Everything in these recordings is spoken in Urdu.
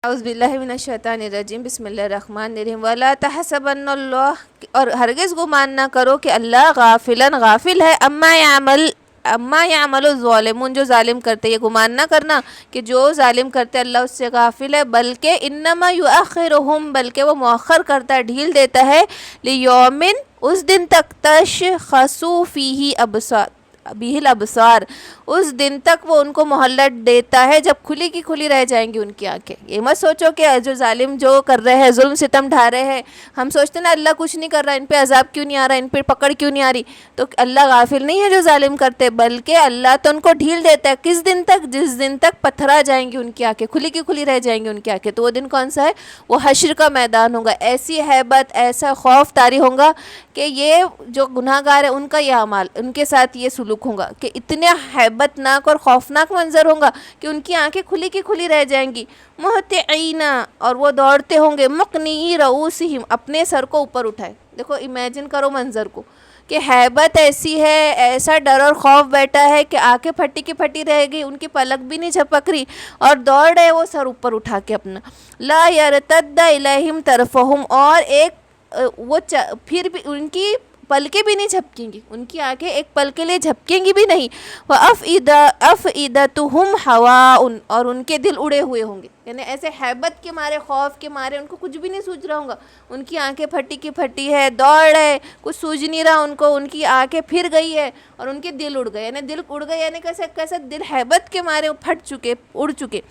اعوذ باللہ من الشیطان الرجیم بسم اللہ الرحمن الرحیم ولا تحسبن اللہ، اور ہرگز گمان نہ کرو کہ اللہ غافل ہے اما یعمل الظالمون، جو ظالم کرتے، یہ گمان نہ کرنا کہ جو ظالم کرتے اللہ اس سے غافل ہے، بلکہ انما یؤخرہم، بلکہ وہ مؤخر کرتا ہے، ڈھیل دیتا ہے، لیومن، اس دن تک، تشخص فیہ الابصار، اس دن تک وہ ان کو مہلت دیتا ہے جب کھلی کی کھلی رہ جائیں گی ان کی آنکھیں۔ یہ مت سوچو کہ جو ظالم جو کر رہے ہیں، ظلم ستم ڈھا رہے ہیں، ہم سوچتے ہیں نا اللہ کچھ نہیں کر رہا، ان پہ عذاب کیوں نہیں آ رہا، ان پہ پکڑ کیوں نہیں آ رہی، تو اللہ غافل نہیں ہے جو ظالم کرتے، بلکہ اللہ تو ان کو ڈھیل دیتا ہے کس دن تک، جس دن تک پتھرا جائیں گی ان کی آنکھیں، کھلی کی کھلی رہ جائیں گی ان کی آنکھیں۔ تو وہ دن کون سا ہے؟ وہ حشر کا میدان ہوگا، ایسی ہیبت، ایسا خوف طاری ہوگا کہ یہ جو گناہ گار ہیں ان کا یہ اعمال، ان کے ساتھ یہ سلوک ہوگا کہ اتنے ہیبت ناک اور خوفناک منظر ہوگا کہ ان کی آنکھیں کھلی کی کھلی رہ جائیں گی، مہطعین، اور وہ دوڑتے ہوں گے، مقنعی رؤوسہم، اپنے سر کو اوپر اٹھائے۔ دیکھو امیجن کرو منظر کو کہ ہیبت ایسی ہے، ایسا ڈر اور خوف بیٹھا ہے کہ آنکھیں پھٹی کی پھٹی رہے گی، ان کی پلک بھی نہیں جھپک رہی، اور دوڑ رہے وہ سر اوپر اٹھا کے اپنا، لا یرتد الیہم طرفہم، اور پھر بھی ان کی پلکیں بھی نہیں جھپکیں گی، ان کی آنکھیں ایک پل کے لیے جھپکیں گی بھی نہیں، وَأَفْئِدَتُهُمْ هَوَاءٌ، اور ان کے دل اڑے ہوئے ہوں گے، یعنی ایسے ہیبت کے مارے، خوف کے مارے ان کو کچھ بھی نہیں سوچ رہا ہوگا، ان کی آنکھیں پھٹی کی پھٹی ہے، دوڑ ہے، کچھ سوج نہیں رہا ان کو، ان کی آنکھیں پھر گئی ہے اور ان کے دل اڑ گئے، یعنی دل اڑ گئے، یعنی کیسے دل ہیبت کے مارے پھٹ چکے، اڑ چکے۔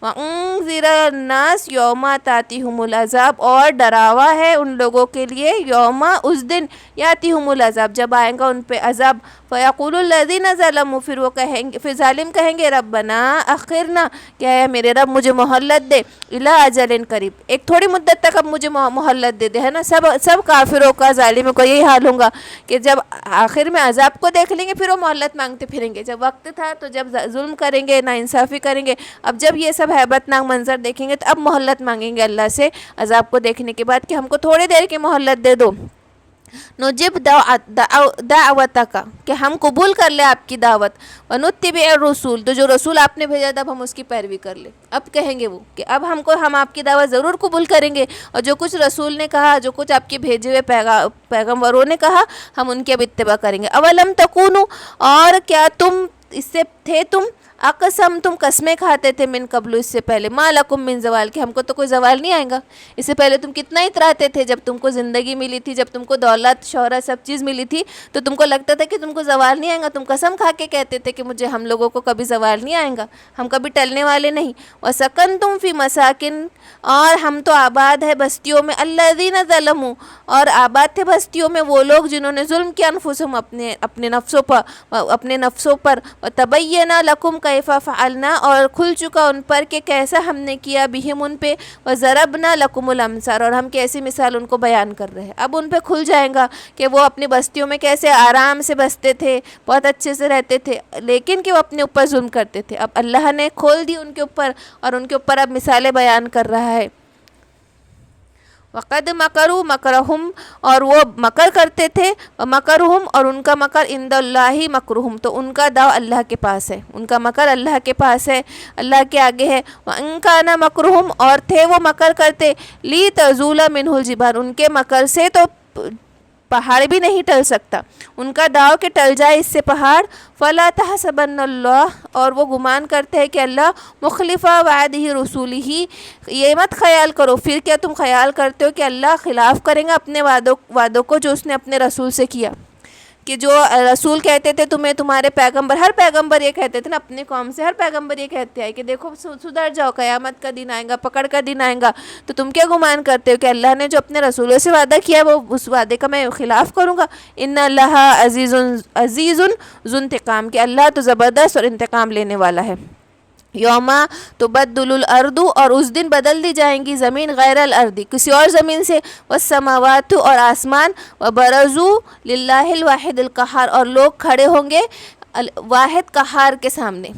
وَأُنذِرَ النَّاسَ يَوْمَ تَأْتِيهُمُ الْعَذَابُ، اور ڈراوا ہے ان لوگوں کے لیے، یوم، اس دن، یاتیہم العذاب، جب آئے گا ان پہ عذاب، فیقول الذین ظلموا، پھر وہ کہیں گے، پھر ظالم کہیں گے، ربنا اخرنا، کیا ہے میرے رب مجھے مہلت دے، الی اجل قریب، ایک تھوڑی مدت تک اب مجھے مہلت دے دے، ہے نا، سب کافروں کا، ظالموں کا یہی حال ہوگا کہ جب آخر میں عذاب کو دیکھ لیں گے پھر وہ مہلت مانگتے پھریں گے، جب وقت تھا تو جب ظلم کریں گے، ناانصافی کریں گے، اب جب یہ سب ہیبت ناک منظر دیکھیں گے تو اب مہلت مانگیں گے اللہ سے عذاب کو دیکھنے کے بعد کہ ہم کو تھوڑی دیر کی مہلت دے دو، نجب دعوتک، کہ ہم قبول کر لیں آپ کی دعوت، ونتبع الرسول، تو جو رسول آپ نے بھیجا تھا اب ہم اس کی پیروی کر لیں، اب کہیں گے وہ کہ اب ہم آپ کی دعوت ضرور قبول کریں گے، اور جو کچھ رسول نے کہا، جو کچھ آپ کے بھیجے ہوئے پیغمبروں نے کہا، ہم ان کی اب اتباع کریں گے۔ اولم تکونوا، اور کیا تم اس سے تھے، تم اقسم، تم قسمیں کھاتے تھے، من قبل، اس سے پہلے، ما لکم من زوال، کہ ہم کو تو کوئی زوال نہیں آئے گا، اس سے پہلے تم کتنا اتراتے تھے، جب تم کو زندگی ملی تھی، جب تم کو دولت شہرت سب چیز ملی تھی تو تم کو لگتا تھا کہ تم کو زوال نہیں آئے گا، تم قسم کھا کے کہتے تھے کہ ہم لوگوں کو کبھی زوال نہیں آئے گا، ہم کبھی ٹلنے والے نہیں۔ وَسَكَنْتُمْ فِي مَسَاكِنْ، اور ہم تو آباد ہے بستیوں میں، الَّذِينَ ظَلَمُوا، اور آباد تھے بستیوں میں وہ لوگ جنہوں نے ظلم کیا، انفسہم، اپنے نفسوں پر، وَتَبَيَّنَ لَكُمْ كَيْفَ فَعَلْنَا، اور کھل چکا ان پر کہ کیسا ہم نے کیا، بِهِمْ، ان پہ، وَضَرَبْنَا لَكُمُ الْأَمْثَالَ، اور ہم کیسی مثال ان کو بیان کر رہے ہیں، اب ان پہ کھل جائے گا کہ وہ اپنی بستیوں میں کیسے آرام سے بستے تھے، بہت اچھے سے رہتے تھے، لیکن کہ وہ اپنے اوپر ظلم کرتے تھے، اب اللہ نے کھول دی ان کے اوپر، اور ان کے اوپر اب مثالیں بیان کر رہا ہے۔ وَقَدْ مَكَرُوا مَكْرَهُمْ، اور وہ مکر کرتے تھے، وَمَكَرُهُمْ، اور ان کا مکر، عِنْدَ اللَّهِ مَكْرُهُمْ، تو ان کا داؤ اللہ کے پاس ہے، ان کا مکر اللہ کے پاس ہے، اللہ کے آگے ہے۔ وَإِنْ كَانَ مَكْرُهُمْ، اور تھے وہ مکر کرتے، لِتَزُولَ مِنْهُ الْجِبَالُ، ان کے مکر سے تو پہاڑ بھی نہیں ٹل سکتا، ان کا داؤ کہ ٹل جائے اس سے پہاڑ۔ فَلَا تَحْسَبَنَّ اللَّهَ، اور وہ گمان کرتے ہیں کہ اللہ مخلف وعدہ رسولہ، یہ مت خیال کرو، پھر کیا تم خیال کرتے ہو کہ اللہ خلاف کریں گا اپنے وعدوں کو جو اس نے اپنے رسول سے کیا، کہ جو رسول کہتے تھے تمہیں، تمہارے پیغمبر، ہر پیغمبر یہ کہتے تھے نا اپنے قوم سے، ہر پیغمبر یہ کہتے ہیں کہ دیکھو سدھر جاؤ، قیامت کا دن آئے گا، پکڑ کا دن آئے گا، تو تم کیا گمان کرتے ہو کہ اللہ نے جو اپنے رسولوں سے وعدہ کیا وہ اس وعدے کا میں خلاف کروں گا؟ ان اللہ عزیز ذو انتقام، کہ اللہ تو زبردست اور انتقام لینے والا ہے۔ یوم تبدل الارض، اور اس دن بدل دی جائیں گی زمین، غیر الارض، کسی اور زمین سے، والسماوات، اور آسمان، وبرزوا للہ الواحد القہار، اور لوگ کھڑے ہوں گے واحد قہار کے سامنے،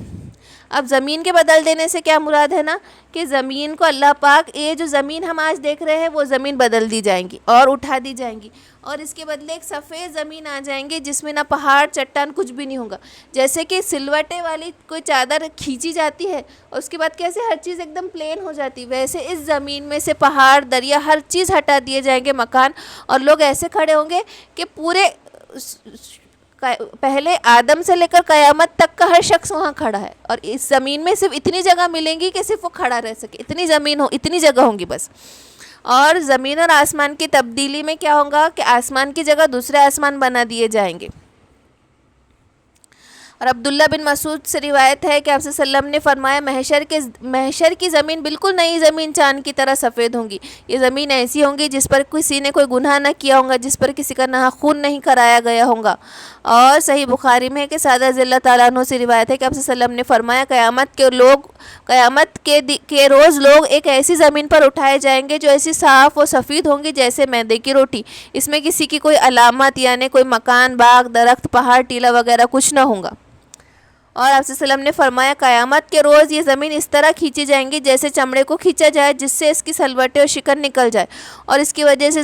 اب زمین کے بدل دینے سے کیا مراد ہے نا کہ زمین کو اللہ پاک، یہ جو زمین ہم آج دیکھ رہے ہیں وہ زمین بدل دی جائیں گی اور اٹھا دی جائیں گی، اور اس کے بدلے ایک سفید زمین آ جائیں گی جس میں نہ پہاڑ چٹان کچھ بھی نہیں ہوگا. جیسے کہ سلوٹے والی کوئی چادر کھینچی جاتی ہے اور اس کے بعد کیسے ہر چیز ایک دم پلین ہو جاتی، ویسے اس زمین میں سے پہاڑ دریا ہر چیز ہٹا دیے جائیں گے مکان، اور لوگ ایسے کھڑے ہوں گے کہ پورے پہلے آدم سے لے کر قیامت تک کا ہر شخص وہاں کھڑا ہے، اور اس زمین میں صرف اتنی جگہ ملیں گی کہ صرف وہ کھڑا رہ سکے، اتنی زمین ہو، اتنی جگہ ہوں گی بس. اور زمین اور آسمان کی تبدیلی میں کیا ہوگا کہ آسمان کی جگہ دوسرے آسمان بنا دیے جائیں گے. اور عبداللہ بن مسعود سے روایت ہے کہ آپ صلی اللہ علیہ وسلم نے فرمایا محشر کی زمین بالکل نئی زمین چاند کی طرح سفید ہوں گی. یہ زمین ایسی ہوں گی جس پر کسی نے کوئی گناہ نہ کیا ہوگا، جس پر کسی کا خون نہیں کرایا گیا ہوگا. اور صحیح بخاری میں ہے کہ سعد رضی اللہ تعالیٰ عنہ سے روایت ہے کہ آپ صلی اللہ علیہ وسلم نے فرمایا قیامت کے روز لوگ ایک ایسی زمین پر اٹھائے جائیں گے جو ایسی صاف و سفید ہوں گی جیسے میدے کی روٹی، اس میں کسی کی کوئی علامت یعنی کوئی مکان، باغ، درخت، پہاڑ، ٹیلا وغیرہ کچھ نہ ہوگا. اور آپ صلی اللہ علیہ وسلم نے فرمایا قیامت کے روز یہ زمین اس طرح کھینچی جائیں گی جیسے چمڑے کو کھینچا جائے جس سے اس کی سلوٹے اور شکن نکل جائے، اور اس کی وجہ سے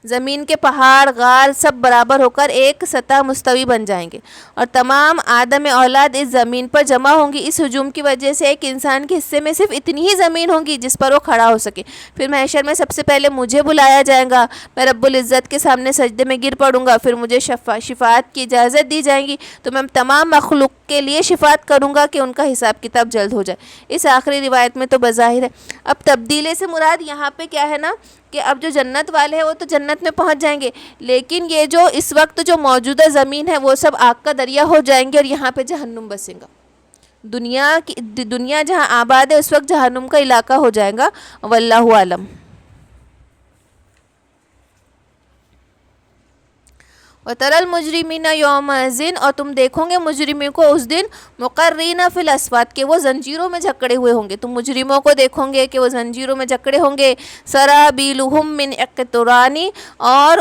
زمین کے پہاڑ، غار سب برابر ہو کر ایک سطح مستوی بن جائیں گے، اور تمام آدم اولاد اس زمین پر جمع ہوں گی. اس ہجوم کی وجہ سے ایک انسان کے حصے میں صرف اتنی ہی زمین ہوگی جس پر وہ کھڑا ہو سکے. پھر محشر میں سب سے پہلے مجھے بلایا جائے گا، میں رب العزت کے سامنے سجدے میں گر پڑوں گا، پھر مجھے شفاعت کی اجازت دی جائے گی تو میں تمام مخلوق کے لیے شفاعت کروں گا کہ ان کا حساب کتاب جلد ہو جائے. اس آخری روایت میں تو بظاہر ہے اب تبدیلی سے مراد یہاں پہ کیا ہے نا کہ اب جو جنت والے ہیں وہ تو جنت میں پہنچ جائیں گے، لیکن یہ جو اس وقت جو موجودہ زمین ہے وہ سب آگ کا دریا ہو جائیں گے اور یہاں پہ جہنم بسے گا. دنیا جہاں آباد ہے اس وقت جہنم کا علاقہ ہو جائے گا. واللہ عالم. وَتَرَى الْمُجْرِمِينَ يَوْمَئِذٍ، اور تم دیکھو گے مجرموں کو اس دن مُقَرِّنِينَ فِي الْأَصْفَادِ کہ وہ زنجیروں میں جکڑے ہوئے ہوں گے. تم مجرموں کو دیکھو گے کہ وہ زنجیروں میں جکڑے ہوں گے. سَرَابِيلُهُم مِّن قَطْرَانٍ، اور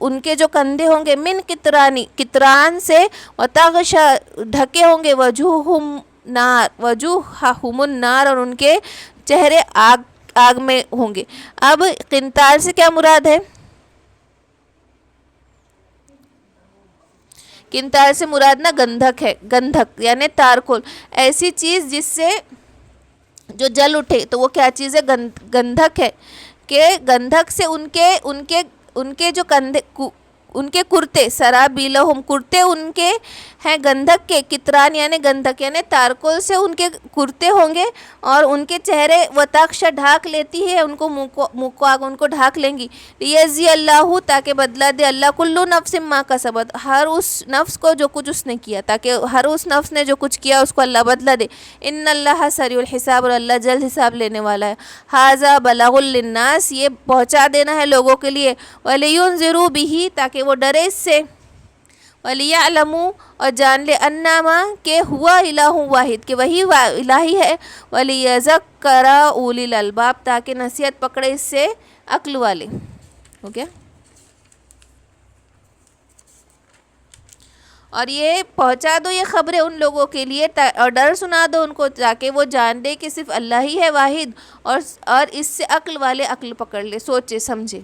ان کے جو کندھے ہوں گے من قطران سے، وَتَغْشَىٰ ڈھکے ہوں گے وجوہہم النار، اور ان کے چہرے آگ میں ہوں گے. اب قنطار سے کیا مراد ہے؟ قنطار سے مراد نا گندھک ہے، گندھک یعنی تارکول، ایسی چیز جس سے جو جل اٹھے تو وہ کیا چیز ہے؟ گندھک ہے. کہ گندھک سے ان کے جو کندھے، ان کے کرتے، سرابیلہم کرتے ان کے ہیں گندھک کے، کتران یعنی گندھک یعنی تارکول سے ان کے کرتے ہوں گے، اور ان کے چہرے وتاخشا ڈھانک لیتی ہے ان کو، منہ کو آگ ان کو ڈھانک لیں گی. لیجزی اللہ تاکہ بدلہ دے اللہ کل نفس ما کسبت ہر اس نفس کو جو کچھ اس نے کیا، تاکہ ہر اس نفس نے جو کچھ کیا اس کو اللہ بدلہ دے. ان اللہ سریع الحساب، اور اللہ جلد حساب لینے والا ہے. ھذا بلاغ للناس، یہ پہنچا دینا ہے لوگوں کے لیے. ولینذروا بہ، تاکہ وہ ڈرے اس سے. وَلِيَعْلَمُوا، اور جان لے انما کہ ہوا الہ واحد، کہ وہی الہی ہے. وَلِيَذَكَّرَ أُولِي الْأَلْبَابِ، تاکہ نصیحت پکڑے اس سے عقل والے. ہو گیا؟ اور یہ پہنچا دو یہ خبریں ان لوگوں کے لیے، اور ڈر سنا دو ان کو تاکہ وہ جان دے کہ صرف اللہ ہی ہے واحد، اور اس سے عقل والے عقل پکڑ لے، سوچے سمجھے.